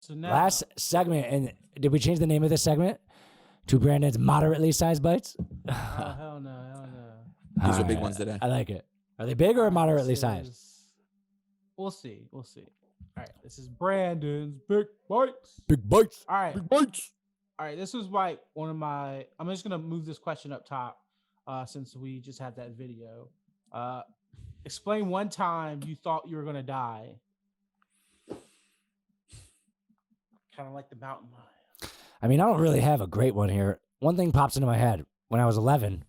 So now, Last segment, and did we change the name of this segment to Brandon's moderately sized bites? oh hell no, hell no. These All are big right, ones today. I like it. Are they big or All right, moderately this sized? is- We'll see. We'll see. All right, this is Brandon's big bites. Big bites. All right, Big bites. all right. This was like one of my. I'm just gonna move this question up top, since we just had that video. Explain one time you thought you were gonna die. Kind of like the mountain lion. I mean, I don't really have a great one here. One thing pops into my head. When I was 11,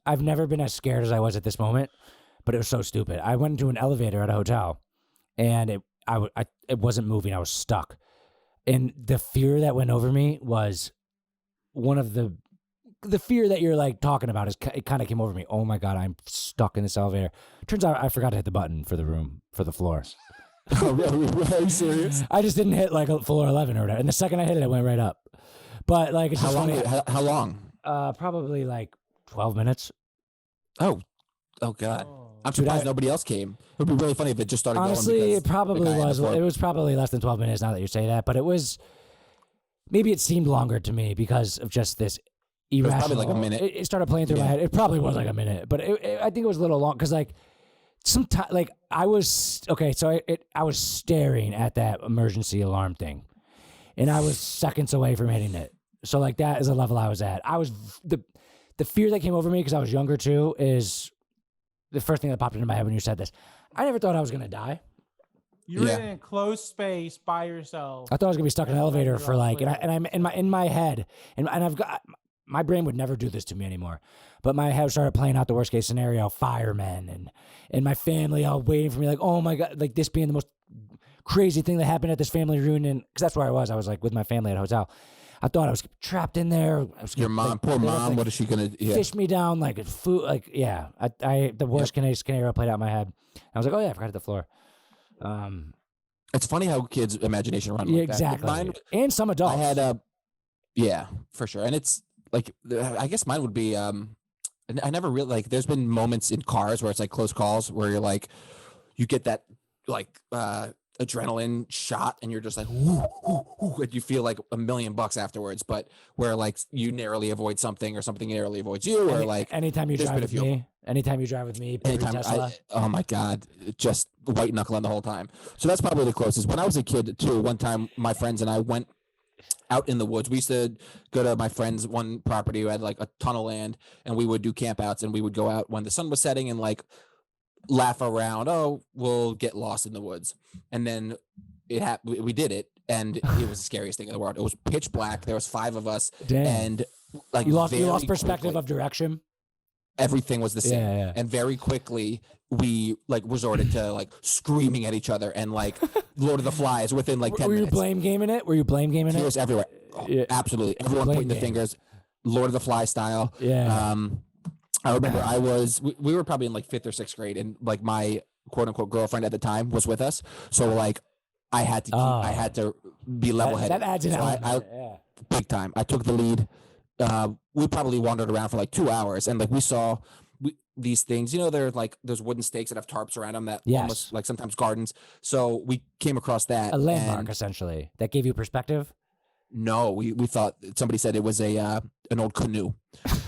I've never been as scared as I was at this moment, but it was so stupid. I went into an elevator at a hotel, and it wasn't moving. I was stuck, and the fear that went over me was one of the fear that you're like talking about. It kind of came over me. Oh my god, I'm stuck in this elevator. Turns out I forgot to hit the button for the room for the floor. Oh, really? Are you serious? I just didn't hit like a floor 11 or whatever. And the second I hit it, it went right up. But like, it's How just long? funny. How long? Probably like 12 minutes. Oh God. Oh. I'm surprised I- nobody else came. It would be really funny if it just started Honestly, going. it probably the guy was. had a It was probably less than 12 minutes now that you say that. But it was, maybe it seemed longer to me because of just this was irrational. probably like a minute. It started playing through my Yeah. head. It probably was like a minute, but I think it was a little long because like sometimes like I was okay. So I was staring at that emergency alarm thing, and I was seconds away from hitting it. So like that is a level I was at. I was the fear that came over me because I was younger too is the first thing that popped into my head when you said this. I never thought I was gonna die. You're Yeah. in a enclosed space by yourself. I thought I was gonna be stuck in an Yeah, elevator you're for all like, clear. and I'm in my head, and I've got my brain would never do this to me anymore, but my head started playing out the worst case scenario, firemen and my family all waiting for me, like, oh my god, like this being the most crazy thing that happened at this family reunion, because that's where I was. I was like with my family at a hotel. I thought I was trapped in there. I was Your mom, like, poor they were, mom. like, What is she gonna? Yeah. fish me down like food, like yeah. I the worst scenario played out in my head. I was like, oh yeah, I forgot to hit the floor. It's funny how kids' imagination run. Yeah, like that. exactly. Mine, And some adults. I had yeah, for sure. And it's like, I guess mine would be, I never really like, there's been moments in cars where it's like close calls where you're like, you get that like, adrenaline shot and you're just like, whoo, whoo, whoo, and you feel like $1,000,000 afterwards, but where like you narrowly avoid something or something narrowly avoids you, or like anytime you there's drive been a with few. me, anytime you drive with me, pick your anytime Tesla. oh my god, just white knuckling the whole time. So that's probably the closest. When I was a kid too, one time my friends and I went out in the woods. We used to go to my friend's one property who had like a ton of land, and we would do camp outs, and we would go out when the sun was setting and like laugh around. Oh, we'll get lost in the woods. And then we did it, and it was the scariest thing in the world. It was pitch black. There was 5 of us. Damn. And like you lost very perspective quickly, of direction. everything was the same. Yeah. And very quickly we like resorted to like screaming at each other and like Lord of the Flies within like 10 Were you minutes. blame gaming it? Were you blame gaming Tears it? everywhere. Oh, Yeah. absolutely. Everyone Blame pointing the game. fingers, Lord of the Fly style. Yeah. I remember we were probably in like 5th or 6th grade, and like my quote unquote girlfriend at the time was with us. So like I had to be level headed. That adds an So element. I big time. I took the lead. We probably wandered around for like 2 hours, and like we saw these things. You know, they're like those wooden stakes that have tarps around them that Yes. almost like sometimes gardens. So we came across that. A landmark, and essentially, that gave you perspective. no, we thought somebody said it was an old canoe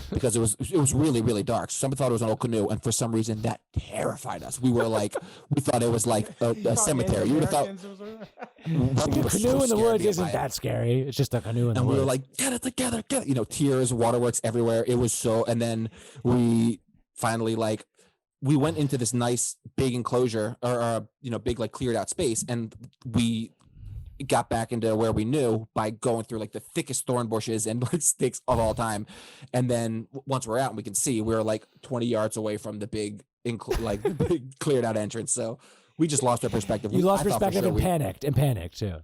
because it was really, really dark. Somebody thought it was an old canoe, and for some reason that terrified us. We were like, we thought it was like a cemetery. You would have thought we were A so canoe in the scared woods by isn't it. that scary. It's just a canoe in the And we woods. were like, get it together, get it. You know, tears, waterworks everywhere. It was so, and then we finally like, we went into this nice big enclosure or big like cleared out space, and we got back into where we knew by going through like the thickest thorn bushes and like sticks of all time. And then once we're out and we can see, we were like 20 yards away from the big big cleared out entrance. So we just lost our perspective. you lost I thought for perspective sure and panicked too.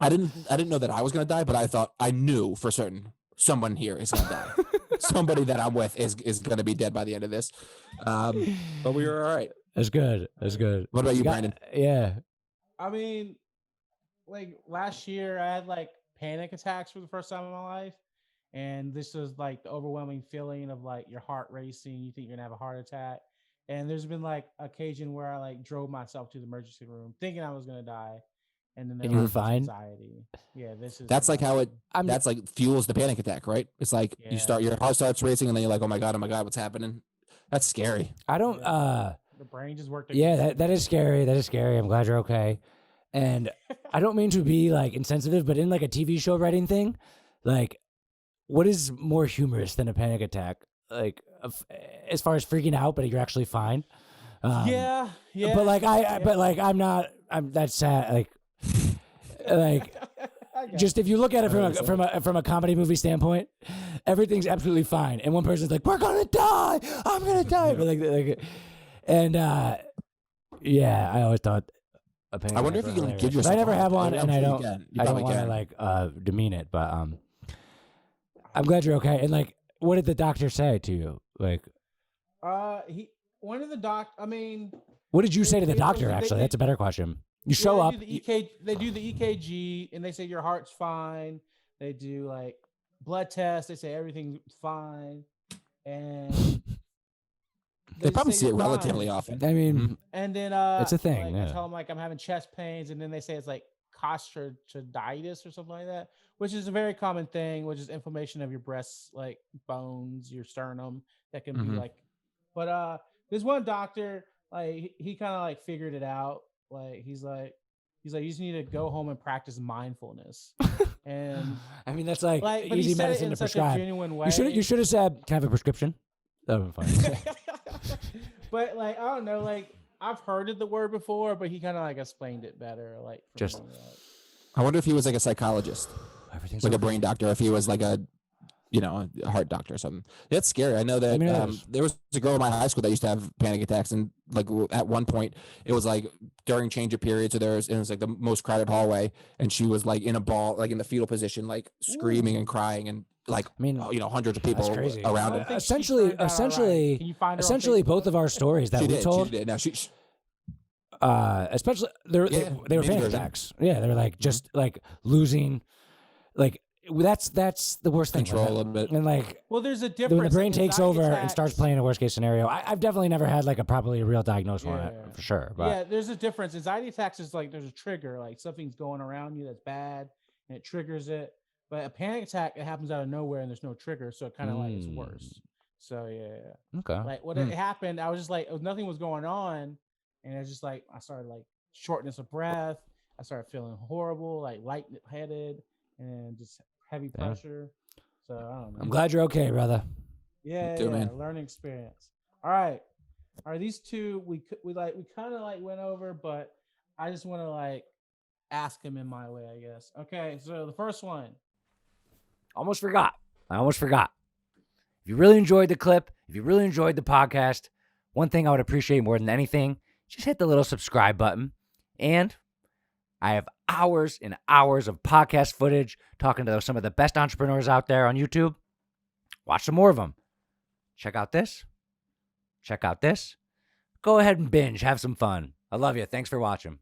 I didn't know that I was gonna die, but I knew for certain someone here is gonna die. Somebody that I'm with is gonna be dead by the end of this. But we were all right. That's good. That's good. What about you, got- Brandon? Yeah. I mean, like last year, I had like panic attacks for the first time in my life. And this was like the overwhelming feeling of like your heart racing. You think you're gonna have a heart attack. And there's been like occasion where I like drove myself to the emergency room thinking I was gonna die. and then And they're you were like, "It's fine?" anxiety. Yeah, this is. That's like how it. I'm That's like fuels the panic attack, right? It's like you start, your heart starts racing, and then you're like, oh my god, what's happening? That's scary. I don't. The brain just worked. Yeah, against that you. is scary. That is scary. I'm glad you're okay. And I don't mean to be like insensitive, but in like a TV show writing thing, like, what is more humorous than a panic attack? Like, as far as freaking out, but you're actually fine. Yeah. But like but like I'm that's sad. Like I got just if you look at it from a comedy movie standpoint, everything's absolutely fine, and one person's like, "We're gonna die. I'm gonna die." But and yeah, I always thought. I wonder if you can give yourself. I never have one, and I don't. You I don't probably want to can. like demean it, but I'm glad you're okay. And like, what did the doctor say to you? Like, one of the I mean, what did you say to the they- doctor? they- Actually, they- that's a better question. You show up. They do the EKG, and they say your heart's fine. They do like blood tests. They say everything's fine, and They probably say see it you're fine. relatively often. I mean, And then It's a thing, like, yeah. I tell them like I'm having chest pains, and then they say it's like costochondritis or something like that, which is a very common thing, which is inflammation of your breasts, like bones, your sternum, that can be Mhm. like. But there's one doctor, like he kind of like figured it out. Like he's like you just need to go home and practice mindfulness. And I mean, that's like, but easy he said it medicine in to such a prescribe. genuine way. You should have said, "Can I have a prescription?" That would be fine. But like I don't know, like I've heard of the word before, but he kind of like explained it better. Like for Just- me, like. I wonder if he was like a psychologist, Everything's like a okay. brain doctor, if he was like a heart doctor or something. That's scary. I know that I mean, it is. there was a girl in my high school that used to have panic attacks, and like at one point it was like during change of periods, it was like the most crowded hallway, and she was like in a ball, like in the fetal position, like screaming and crying, and like I mean, hundreds of people that's crazy. around I her. think she Essentially, turned out all right. essentially, Can you find her on essentially, both Facebook? of our stories that She we did. told, She did. Now she especially they were Yeah, panic version. attacks. Yeah, they're like just like losing, like that's the worst thing. control a little bit. And like Well, there's a when difference. the brain takes Anxiety over and attacks- starts playing a worst case scenario. I've definitely never had like a properly real diagnosis on it Yeah. for sure. But Yeah, there's a difference. Anxiety attacks is like there's a trigger, like something's going around you that's bad, and it triggers it. But a panic attack, it happens out of nowhere, and there's no trigger, so it kind of like it's worse. So yeah. okay. Like when it happened, I was just like, nothing was going on, and it's just like I started like shortness of breath. I started feeling horrible, like lightheaded, and just heavy pressure. So I don't know. I'm glad you're okay, brother. Yeah, too, yeah, man. learning experience. All right, these two we kind of like went over, but I just want to like ask him in my way, I guess. Okay, so the first one. I almost forgot. If you really enjoyed the clip, if you really enjoyed the podcast, one thing I would appreciate more than anything, just hit the little subscribe button. And I have hours and hours of podcast footage talking to some of the best entrepreneurs out there on YouTube. Watch some more of them. Check out this. Check out this. Go ahead and binge. Have some fun. I love you. Thanks for watching.